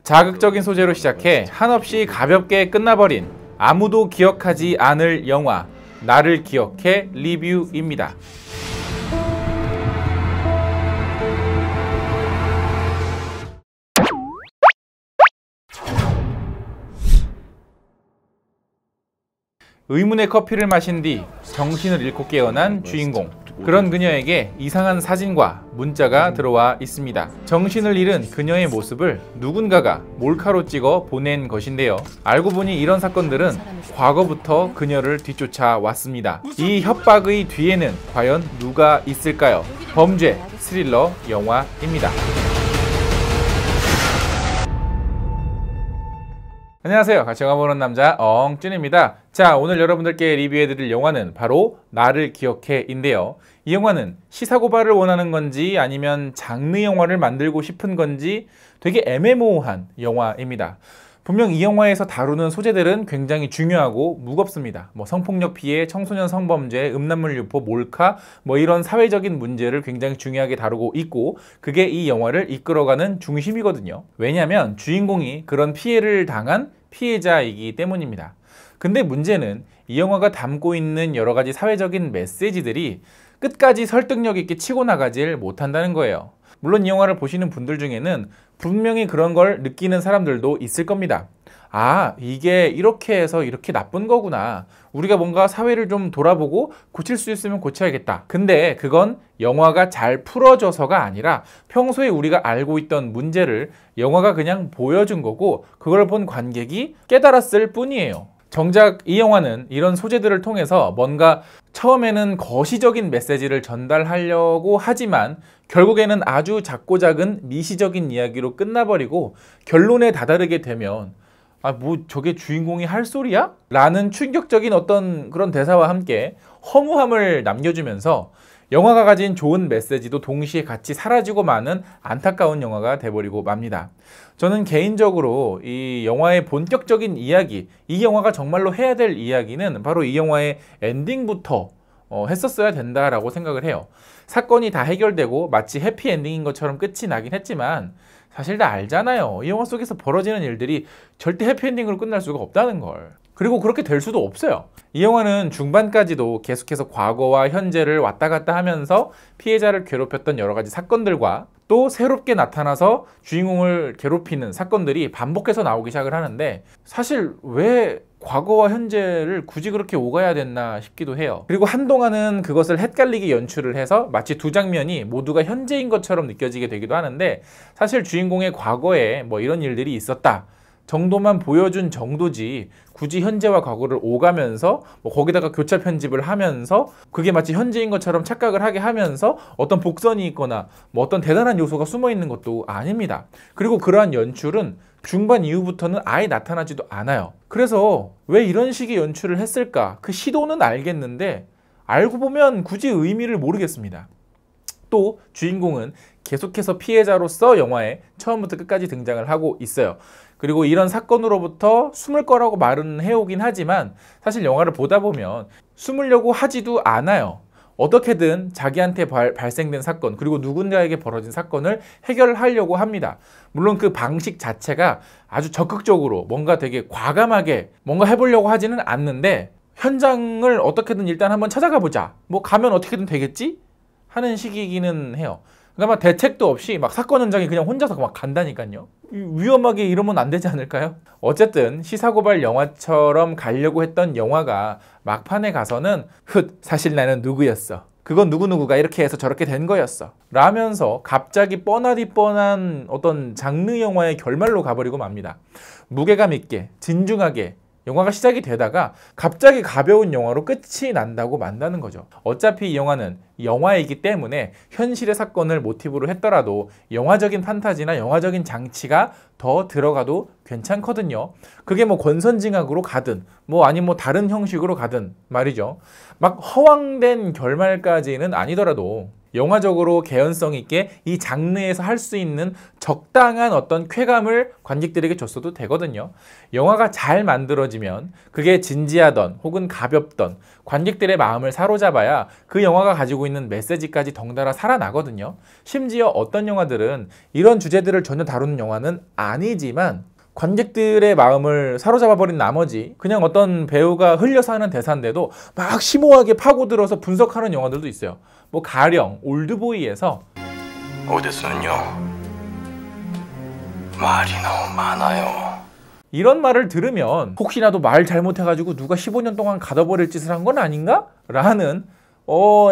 자극적인 소재로 시작해 한없이 가볍게 끝나버린 아무도 기억하지 않을 영화 나를 기억해 리뷰입니다. 의문의 커피를 마신 뒤 정신을 잃고 깨어난 주인공. 그런 그녀에게 이상한 사진과 문자가 들어와 있습니다. 정신을 잃은 그녀의 모습을 누군가가 몰카로 찍어 보낸 것인데요. 알고 보니 이런 사건들은 과거부터 그녀를 뒤쫓아 왔습니다. 이 협박의 뒤에는 과연 누가 있을까요? 범죄 스릴러 영화입니다. 안녕하세요. 같이 영화 보는 남자 엉준입니다. 자, 오늘 여러분들께 리뷰해드릴 영화는 바로 나를 기억해인데요. 이 영화는 시사고발을 원하는 건지 아니면 장르 영화를 만들고 싶은 건지 되게 애매모호한 영화입니다. 분명 이 영화에서 다루는 소재들은 굉장히 중요하고 무겁습니다. 성폭력 피해, 청소년 성범죄, 음란물 유포, 몰카 이런 사회적인 문제를 굉장히 중요하게 다루고 있고 그게 이 영화를 이끌어가는 중심이거든요. 왜냐하면 주인공이 그런 피해를 당한 피해자이기 때문입니다. 근데 문제는 이 영화가 담고 있는 여러 가지 사회적인 메시지들이 끝까지 설득력 있게 치고 나가질 못한다는 거예요. 물론 이 영화를 보시는 분들 중에는 분명히 그런 걸 느끼는 사람들도 있을 겁니다. 아, 이게 이렇게 해서 이렇게 나쁜 거구나. 우리가 뭔가 사회를 좀 돌아보고 고칠 수 있으면 고쳐야겠다. 근데 그건 영화가 잘 풀어져서가 아니라 평소에 우리가 알고 있던 문제를 영화가 그냥 보여준 거고 그걸 본 관객이 깨달았을 뿐이에요. 정작 이 영화는 이런 소재들을 통해서 뭔가 처음에는 거시적인 메시지를 전달하려고 하지만 결국에는 아주 작고 작은 미시적인 이야기로 끝나버리고 결론에 다다르게 되면 저게 주인공이 할 소리야? 라는 충격적인 어떤 그런 대사와 함께 허무함을 남겨주면서 영화가 가진 좋은 메시지도 동시에 같이 사라지고 마는 안타까운 영화가 돼버리고 맙니다. 저는 개인적으로 이 영화의 본격적인 이야기, 이 영화가 정말로 해야 될 이야기는 바로 이 영화의 엔딩부터 했었어야 된다라고 생각을 해요. 사건이 다 해결되고 마치 해피엔딩인 것처럼 끝이 나긴 했지만 사실 다 알잖아요. 이 영화 속에서 벌어지는 일들이 절대 해피엔딩으로 끝날 수가 없다는 걸. 그리고 그렇게 될 수도 없어요. 이 영화는 중반까지도 계속해서 과거와 현재를 왔다 갔다 하면서 피해자를 괴롭혔던 여러 가지 사건들과 또 새롭게 나타나서 주인공을 괴롭히는 사건들이 반복해서 나오기 시작을 하는데 사실 왜 과거와 현재를 굳이 그렇게 오가야 됐나 싶기도 해요. 그리고 한동안은 그것을 헷갈리게 연출을 해서 마치 두 장면이 모두가 현재인 것처럼 느껴지게 되기도 하는데 사실 주인공의 과거에 이런 일들이 있었다 정도만 보여준 정도지 굳이 현재와 과거를 오가면서 거기다가 교차 편집을 하면서 그게 마치 현재인 것처럼 착각을 하게 하면서 어떤 복선이 있거나 어떤 대단한 요소가 숨어 있는 것도 아닙니다. 그리고 그러한 연출은 중반 이후부터는 아예 나타나지도 않아요. 그래서 왜 이런 식의 연출을 했을까? 그 시도는 알겠는데 알고 보면 굳이 의미를 모르겠습니다. 또 주인공은 계속해서 피해자로서 영화에 처음부터 끝까지 등장을 하고 있어요. 그리고 이런 사건으로부터 숨을 거라고 말은 해오긴 하지만 사실 영화를 보다 보면 숨으려고 하지도 않아요. 어떻게든 자기한테 발생된 사건 그리고 누군가에게 벌어진 사건을 해결하려고 합니다. 물론 그 방식 자체가 아주 적극적으로 뭔가 되게 과감하게 뭔가 해보려고 하지는 않는데 현장을 어떻게든 일단 한번 찾아가 보자. 가면 어떻게든 되겠지? 하는 식이기는 해요. 그러니까 대책도 없이 사건 현장에 그냥 혼자서 간다니까요. 위험하게 이러면 안 되지 않을까요? 어쨌든 시사고발 영화처럼 가려고 했던 영화가 막판에 가서는 사실 나는 누구였어. 그건 누구누구가 이렇게 해서 저렇게 된 거였어. 라면서 갑자기 뻔하디 뻔한 어떤 장르 영화의 결말로 가버리고 맙니다. 무게감 있게 진중하게 영화가 시작이 되다가 갑자기 가벼운 영화로 끝이 난다고 만다는 거죠. 어차피 이 영화는 영화이기 때문에 현실의 사건을 모티브로 했더라도 영화적인 판타지나 영화적인 장치가 더 들어가도 괜찮거든요. 그게 권선징악으로 가든 아니면 다른 형식으로 가든 말이죠. 허황된 결말까지는 아니더라도 영화적으로 개연성 있게 이 장르에서 할 수 있는 적당한 어떤 쾌감을 관객들에게 줬어도 되거든요. 영화가 잘 만들어지면 그게 진지하던 혹은 가볍던 관객들의 마음을 사로잡아야 그 영화가 가지고 있는 메시지까지 덩달아 살아나거든요. 심지어 어떤 영화들은 이런 주제들을 전혀 다루는 영화는 아니지만 관객들의 마음을 사로잡아버린 나머지 그냥 어떤 배우가 흘려서 하는 대사인데도 막 심오하게 파고들어서 분석하는 영화들도 있어요. 뭐 가령 올드보이에서 오데스는요 말이 너무 많아요. 이런 말을 들으면 혹시라도 말 잘못해가지고 누가 15년 동안 가둬버릴 짓을 한 건 아닌가? 라는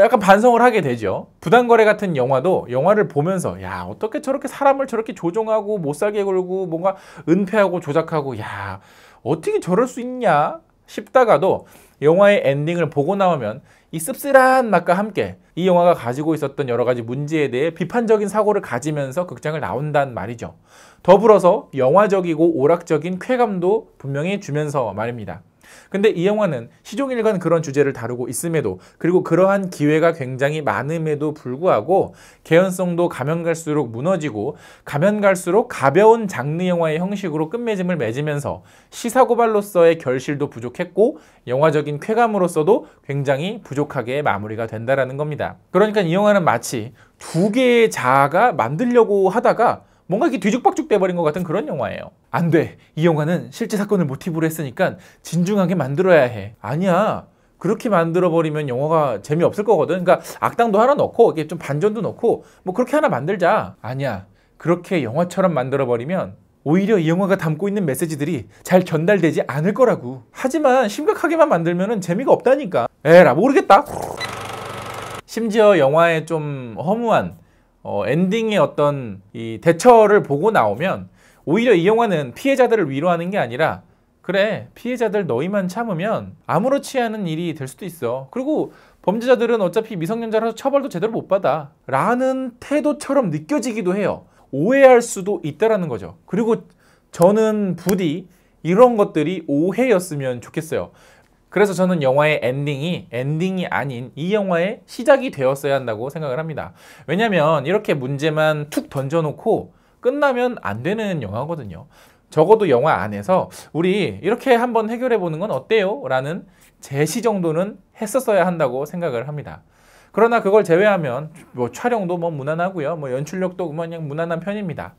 약간 반성을 하게 되죠. 부당거래 같은 영화도 영화를 보면서 야 어떻게 저렇게 사람을 저렇게 조종하고 못살게 굴고 뭔가 은폐하고 조작하고 야 어떻게 저럴 수 있냐 싶다가도 영화의 엔딩을 보고 나오면 이 씁쓸한 맛과 함께 이 영화가 가지고 있었던 여러 가지 문제에 대해 비판적인 사고를 가지면서 극장을 나온단 말이죠. 더불어서 영화적이고 오락적인 쾌감도 분명히 주면서 말입니다. 근데 이 영화는 시종일관 그런 주제를 다루고 있음에도 그리고 그러한 기회가 굉장히 많음에도 불구하고 개연성도 가면 갈수록 무너지고 가면 갈수록 가벼운 장르 영화의 형식으로 끝맺음을 맺으면서 시사고발로서의 결실도 부족했고 영화적인 쾌감으로서도 굉장히 부족하게 마무리가 된다라는 겁니다. 그러니까 이 영화는 마치 두 개의 자아가 만들려고 하다가 뭔가 이렇게 뒤죽박죽 돼버린 것 같은 그런 영화예요. 안 돼. 이 영화는 실제 사건을 모티브로 했으니까 진중하게 만들어야 해. 아니야. 그렇게 만들어버리면 영화가 재미없을 거거든. 그러니까 악당도 하나 넣고 이게 좀 반전도 넣고 뭐 그렇게 하나 만들자. 아니야. 그렇게 영화처럼 만들어버리면 오히려 이 영화가 담고 있는 메시지들이 잘 전달되지 않을 거라고. 하지만 심각하게만 만들면 재미가 없다니까. 에라 모르겠다. 심지어 영화에 좀 허무한 엔딩의 어떤 이 대처를 보고 나오면 오히려 이 영화는 피해자들을 위로하는 게 아니라 그래 피해자들 너희만 참으면 아무렇지 않은 일이 될 수도 있어. 그리고 범죄자들은 어차피 미성년자라서 처벌도 제대로 못 받아 라는 태도처럼 느껴지기도 해요. 오해할 수도 있다라는 거죠. 그리고 저는 부디 이런 것들이 오해였으면 좋겠어요. 그래서 저는 영화의 엔딩이 아닌 이 영화의 시작이 되었어야 한다고 생각을 합니다. 왜냐면 이렇게 문제만 툭 던져놓고 끝나면 안 되는 영화거든요. 적어도 영화 안에서 우리 이렇게 한번 해결해보는 건 어때요? 라는 제시 정도는 했었어야 한다고 생각을 합니다. 그러나 그걸 제외하면 뭐 촬영도 뭐 무난하고요. 뭐 연출력도 그냥 무난한 편입니다.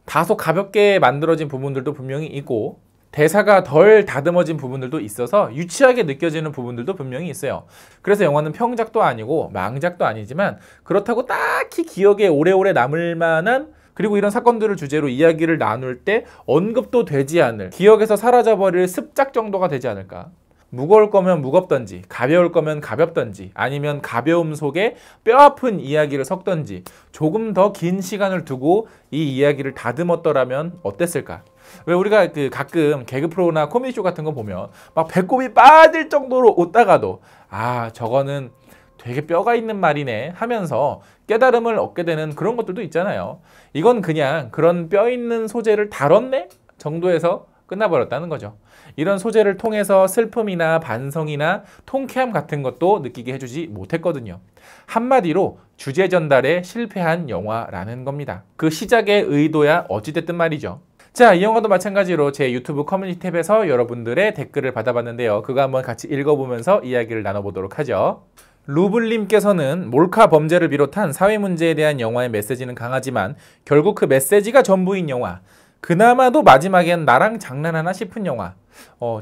다소 가볍게 만들어진 부분들도 분명히 있고 대사가 덜 다듬어진 부분들도 있어서 유치하게 느껴지는 부분들도 분명히 있어요. 그래서 영화는 평작도 아니고 망작도 아니지만 그렇다고 딱히 기억에 오래오래 남을 만한 그리고 이런 사건들을 주제로 이야기를 나눌 때 언급도 되지 않을 기억에서 사라져버릴 습작 정도가 되지 않을까. 무거울 거면 무겁던지 가벼울 거면 가볍던지 아니면 가벼움 속에 뼈아픈 이야기를 섞던지 조금 더 긴 시간을 두고 이 이야기를 다듬었더라면 어땠을까. 왜 우리가 가끔 개그 프로나 코미디쇼 같은 거 보면 막 배꼽이 빠질 정도로 웃다가도 아 저거는 되게 뼈가 있는 말이네 하면서 깨달음을 얻게 되는 그런 것들도 있잖아요. 이건 그냥 그런 뼈 있는 소재를 다뤘네 정도에서 끝나버렸다는 거죠. 이런 소재를 통해서 슬픔이나 반성이나 통쾌함 같은 것도 느끼게 해주지 못했거든요. 한마디로 주제 전달에 실패한 영화라는 겁니다. 그 시작의 의도야 어찌됐든 말이죠. 자, 이 영화도 마찬가지로 제 유튜브 커뮤니티 탭에서 여러분들의 댓글을 받아봤는데요. 그거 한번 같이 읽어보면서 이야기를 나눠보도록 하죠. 루블님께서는 몰카 범죄를 비롯한 사회 문제에 대한 영화의 메시지는 강하지만 결국 그 메시지가 전부인 영화. 그나마도 마지막엔 나랑 장난하나 싶은 영화.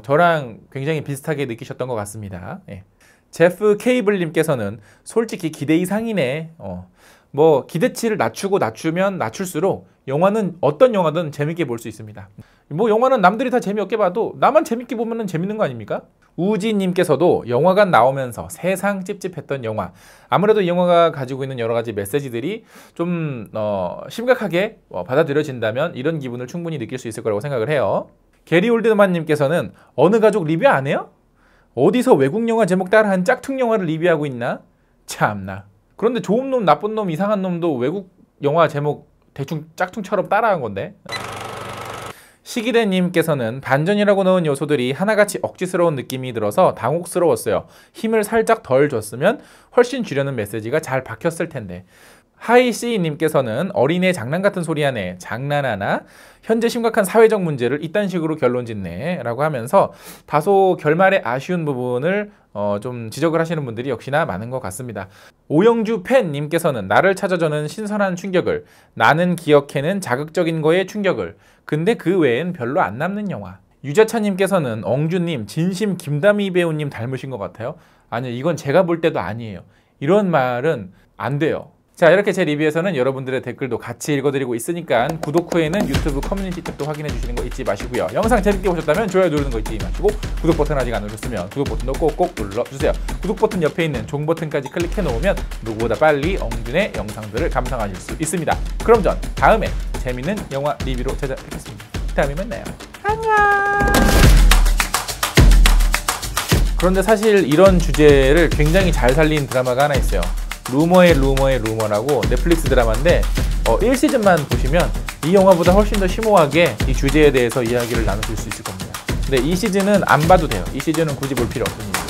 저랑 굉장히 비슷하게 느끼셨던 것 같습니다. 예. 제프 케이블님께서는 솔직히 기대 이상이네. 뭐 기대치를 낮추면 낮출수록 영화는 어떤 영화든 재밌게 볼 수 있습니다. 뭐 영화는 남들이 다 재미없게 봐도 나만 재밌게 보면 재밌는 거 아닙니까? 우지님께서도 영화관 나오면서 세상 찝찝했던 영화. 아무래도 이 영화가 가지고 있는 여러 가지 메시지들이 좀 심각하게 받아들여진다면 이런 기분을 충분히 느낄 수 있을 거라고 생각을 해요. 게리 올드만님께서는 어느 가족 리뷰 안 해요? 어디서 외국 영화 제목 따라한 짝퉁 영화를 리뷰하고 있나? 참나. 그런데 좋은 놈, 나쁜 놈, 이상한 놈도 외국 영화 제목 대충 짝퉁처럼 따라한 건데. 시기대님께서는 반전이라고 넣은 요소들이 하나같이 억지스러운 느낌이 들어서 당혹스러웠어요. 힘을 살짝 덜 줬으면 훨씬 주려는 메시지가 잘 박혔을 텐데. 하이씨님께서는 어린애 장난 같은 소리 하네. 장난하나? 현재 심각한 사회적 문제를 이딴 식으로 결론 짓네 라고 하면서 다소 결말에 아쉬운 부분을 좀 지적을 하시는 분들이 역시나 많은 것 같습니다. 오영주 팬님께서는 나를 찾아주는 신선한 충격을, 나는 기억해는 자극적인 거에 충격을, 근데 그 외엔 별로 안 남는 영화. 유자차님께서는 엉주님 진심 김다미 배우님 닮으신 것 같아요. 아니요, 이건 제가 볼 때도 아니에요. 이런 말은 안 돼요. 자, 이렇게 제 리뷰에서는 여러분들의 댓글도 같이 읽어드리고 있으니까 구독 후에는 유튜브 커뮤니티 탭도 확인해 주시는 거 잊지 마시고요. 영상 재밌게 보셨다면 좋아요 누르는 거 잊지 마시고 구독 버튼 아직 안 누르셨으면 구독 버튼도 꼭꼭 눌러주세요. 구독 버튼 옆에 있는 종 버튼까지 클릭해 놓으면 누구보다 빨리 엉준의 영상들을 감상하실 수 있습니다. 그럼 전 다음에 재밌는 영화 리뷰로 찾아뵙겠습니다. 다음에 만나요. 안녕. 그런데 사실 이런 주제를 굉장히 잘 살린 드라마가 하나 있어요. 루머의 루머라고 넷플릭스 드라마인데 1시즌만 보시면 이 영화보다 훨씬 더 심오하게 이 주제에 대해서 이야기를 나누실 수 있을 겁니다. 근데 이 시즌은 안 봐도 돼요. 이 시즌은 굳이 볼 필요 없습니다.